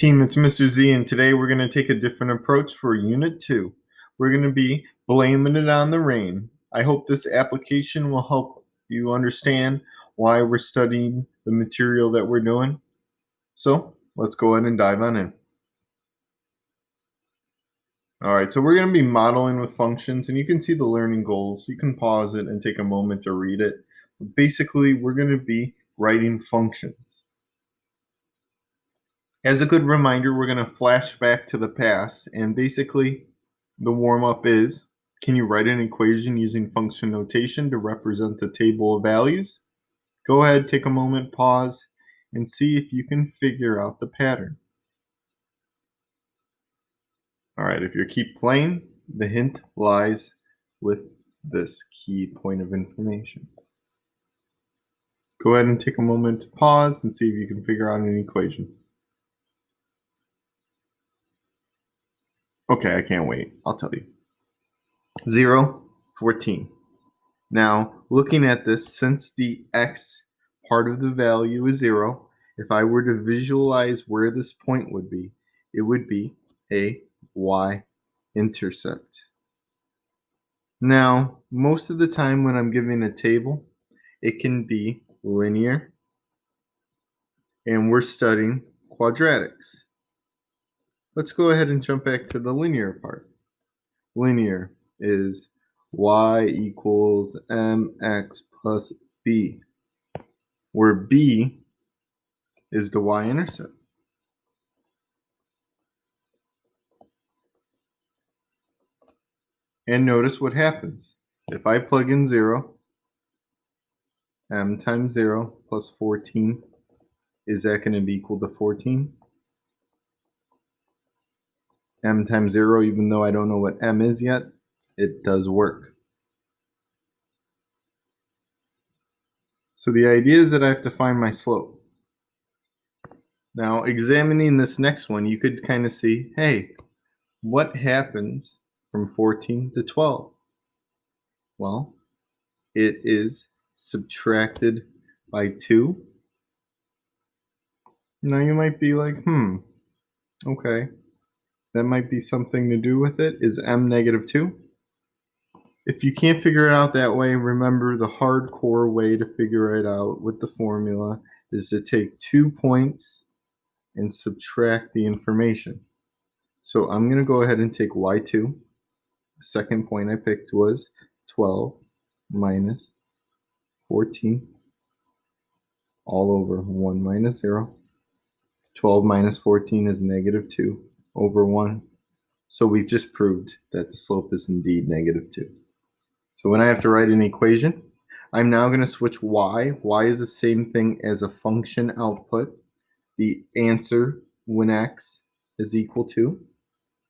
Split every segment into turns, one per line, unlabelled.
Team, it's Mr. Z, and today we're going to take a different approach for Unit 2. We're going to be blaming it on the rain. I hope this application will help you understand why we're studying the material that we're doing. So, let's go ahead and dive on in. All right, so we're going to be modeling with functions, and you can see the learning goals. You can pause it and take a moment to read it. But basically, we're going to be writing functions. As a good reminder, we're going to flash back to the past, and basically the warm-up is, can you write an equation using function notation to represent the table of values? Go ahead, take a moment, pause, and see if you can figure out the pattern. All right, if you keep playing, the hint lies with this key point of information. Go ahead and take a moment to pause and see if you can figure out an equation. Okay, I can't wait. I'll tell you. 0, 14. Now, looking at this, since the x part of the value is 0, if I were to visualize where this point would be, it would be a y-intercept. Now, most of the time when I'm giving a table, it can be linear, and we're studying quadratics. Let's go ahead and jump back to the linear part. Linear is y equals mx plus b, where b is the y-intercept. And notice what happens. If I plug in 0, m times 0 plus 14, is that going to be equal to 14? M times 0, even though I don't know what m is yet, it does work. So the idea is that I have to find my slope. Now, examining this next one, you could kind of see, hey, what happens from 14 to 12? Well, it is subtracted by 2. Now you might be like, okay, that might be something to do with it. Is m negative 2? If you can't figure it out that way, remember the hardcore way to figure it out with the formula is to take 2 points and subtract the information. So I'm going to go ahead and take y2. The second point I picked was 12 minus 14 all over 1 minus 0. 12 minus 14 is negative 2 over 1. So we've just proved that the slope is indeed negative 2. So when I have to write an equation, I'm now going to switch y. Y is the same thing as a function output. The answer when x is equal to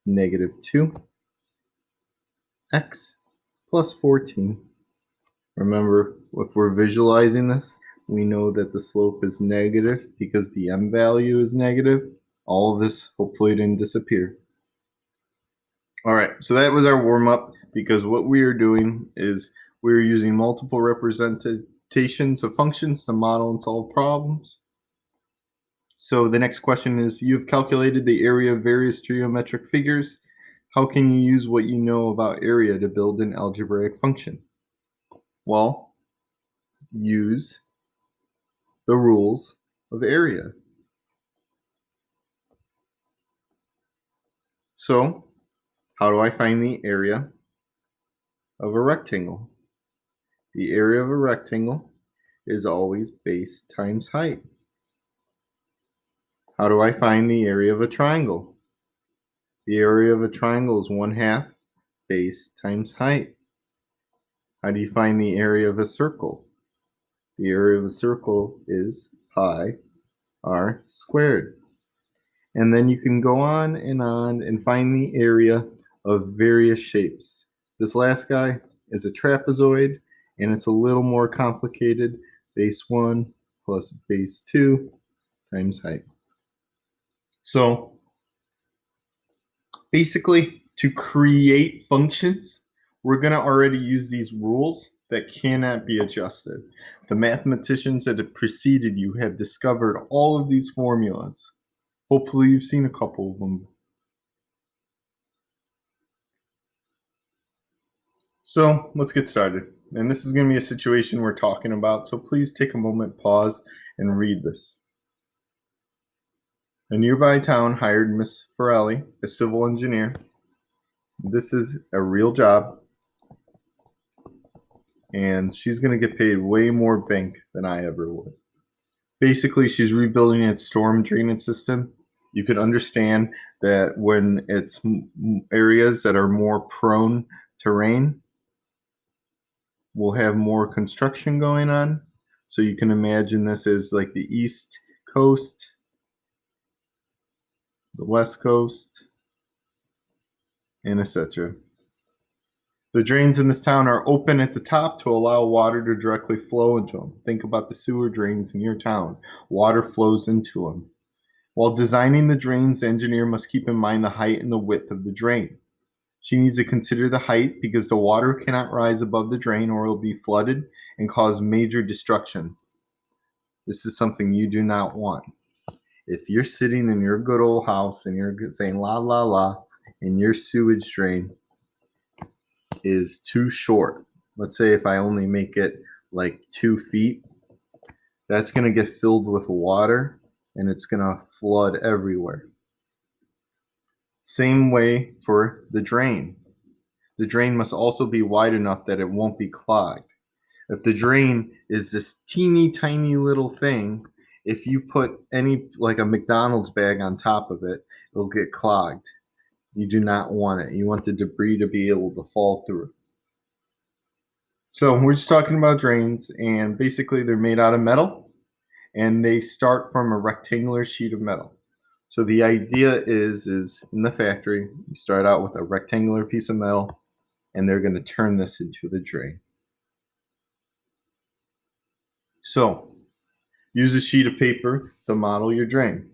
negative 2 x plus 14. Remember, if we're visualizing this, we know that the slope is negative because the m value is negative. All of this hopefully didn't disappear. All right, so that was our warm-up, because what we are doing is we're using multiple representations of functions to model and solve problems. So the next question is, you've calculated the area of various geometric figures. How can you use what you know about area to build an algebraic function? Well, use the rules of area. So, how do I find the area of a rectangle? The area of a rectangle is always base times height. How do I find the area of a triangle? The area of a triangle is 1/2 base times height. How do you find the area of a circle? The area of a circle is pi r squared. And then you can go on and find the area of various shapes. This last guy is a trapezoid, and it's a little more complicated. Base 1 plus base 2 times height. So basically, to create functions, we're going to already use these rules that cannot be adjusted. The mathematicians that have preceded you have discovered all of these formulas. Hopefully you've seen a couple of them. So let's get started. And this is going to be a situation we're talking about, so please take a moment, pause, and read this. A nearby town hired Miss Farrelly, a civil engineer. This is a real job, and she's going to get paid way more bank than I ever would. Basically, she's rebuilding its storm drainage system. You could understand that when it's areas that are more prone to rain, we'll have more construction going on. So you can imagine this as like the East Coast, the West Coast, and etc. The drains in this town are open at the top to allow water to directly flow into them. Think about the sewer drains in your town. Water flows into them. While designing the drains, the engineer must keep in mind the height and the width of the drain. She needs to consider the height because the water cannot rise above the drain or it will be flooded and cause major destruction. This is something you do not want. If you're sitting in your good old house and you're saying la la la, and your sewage drain is too short, let's say if I only make it like 2 feet, that's going to get filled with water and it's going to flood everywhere. Same way for the drain. The drain must also be wide enough that it won't be clogged. If the drain is this teeny tiny little thing, if you put any, like a McDonald's bag on top of it, it'll get clogged. You do not want it. You want the debris to be able to fall through. So we're just talking about drains, and basically they're made out of metal, and they start from a rectangular sheet of metal. So the idea is in the factory, you start out with a rectangular piece of metal, and they're going to turn this into the drain. So use a sheet of paper to model your drain.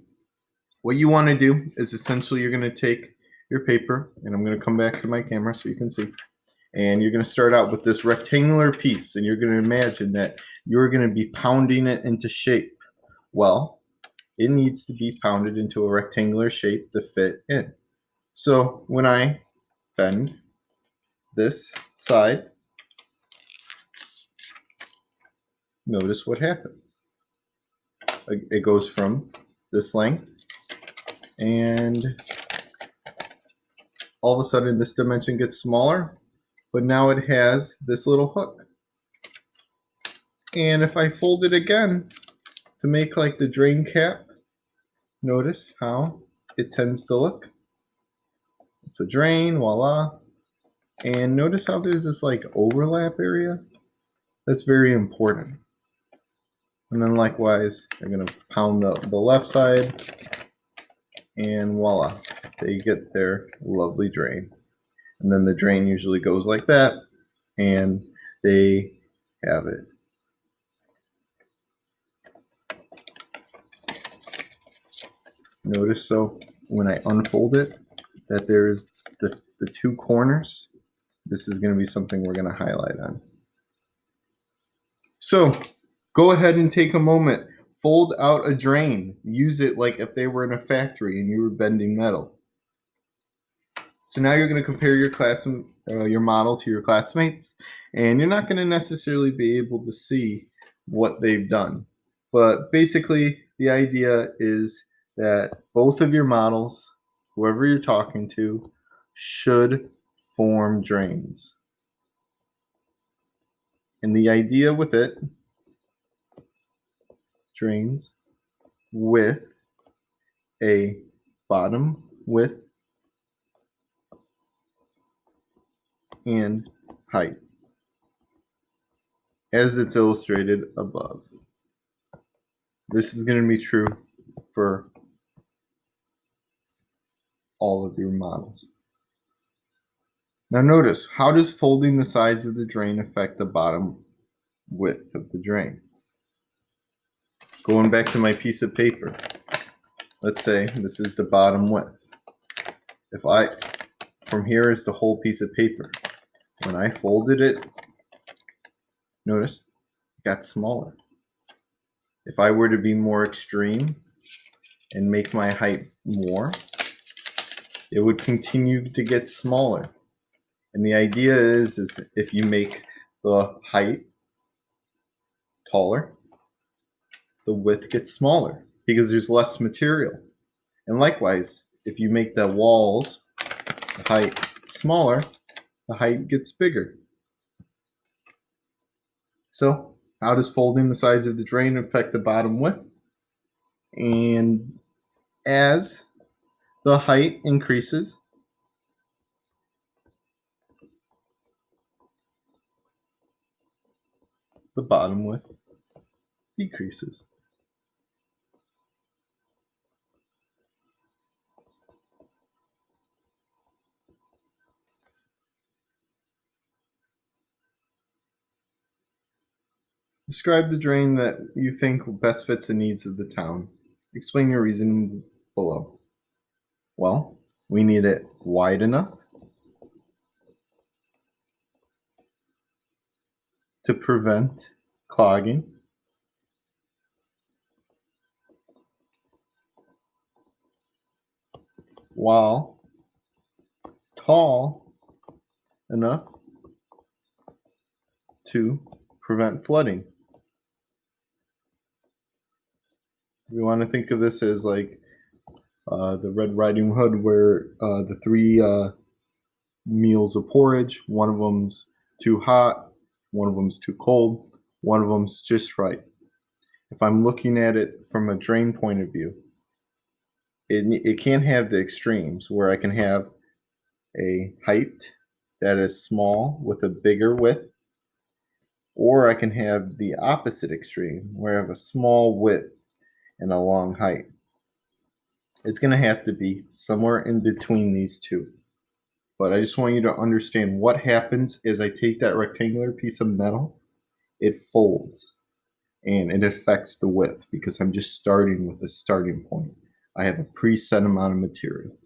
What you want to do is essentially you're going to take your paper, and I'm going to come back to my camera so you can see, and you're going to start out with this rectangular piece, and you're going to imagine that you're going to be pounding it into shape. Well, it needs to be pounded into a rectangular shape to fit in. So when I bend this side, notice what happens. It goes from this length, and all of a sudden this dimension gets smaller, but now it has this little hook. And if I fold it again to make like the drain cap, notice how it tends to look. It's a drain, voila. And notice how there's this like overlap area. That's very important. And then likewise, I'm going to pound the left side, and voila, they get their lovely drain. And then the drain usually goes like that, and they have it. Notice so when I unfold it that there's the two corners. This is going to be something we're going to highlight on. So go ahead and take a moment. Fold out a drain. Use it like if they were in a factory and you were bending metal. So now you're going to compare your model to your classmates, and you're not going to necessarily be able to see what they've done. But basically, the idea is that both of your models, whoever you're talking to, should form drains. And the idea with it, drains with a bottom width and height, as it's illustrated above. This is going to be true for all of your models. Now notice, how does folding the sides of the drain affect the bottom width of the drain? Going back to my piece of paper, let's say this is the bottom width. From here is the whole piece of paper. When I folded it, notice it got smaller. If I were to be more extreme and make my height more, it would continue to get smaller. And the idea is if you make the height taller, the width gets smaller because there's less material. And likewise, if you make the walls, the height smaller, the height gets bigger. So how does folding the sides of the drain affect the bottom width? And as the height increases, the bottom width decreases. Describe the drain that you think best fits the needs of the town. Explain your reason below. Well, we need it wide enough to prevent clogging, while tall enough to prevent flooding. We want to think of this as like the Red Riding Hood, where the three meals of porridge, one of them's too hot, one of them's too cold, one of them's just right. If I'm looking at it from a drain point of view, it can't have the extremes where I can have a height that is small with a bigger width, or I can have the opposite extreme where I have a small width and a long height. It's going to have to be somewhere in between these two. But I just want you to understand what happens is I take that rectangular piece of metal, it folds, and it affects the width because I'm just starting with a starting point. I have a preset amount of material.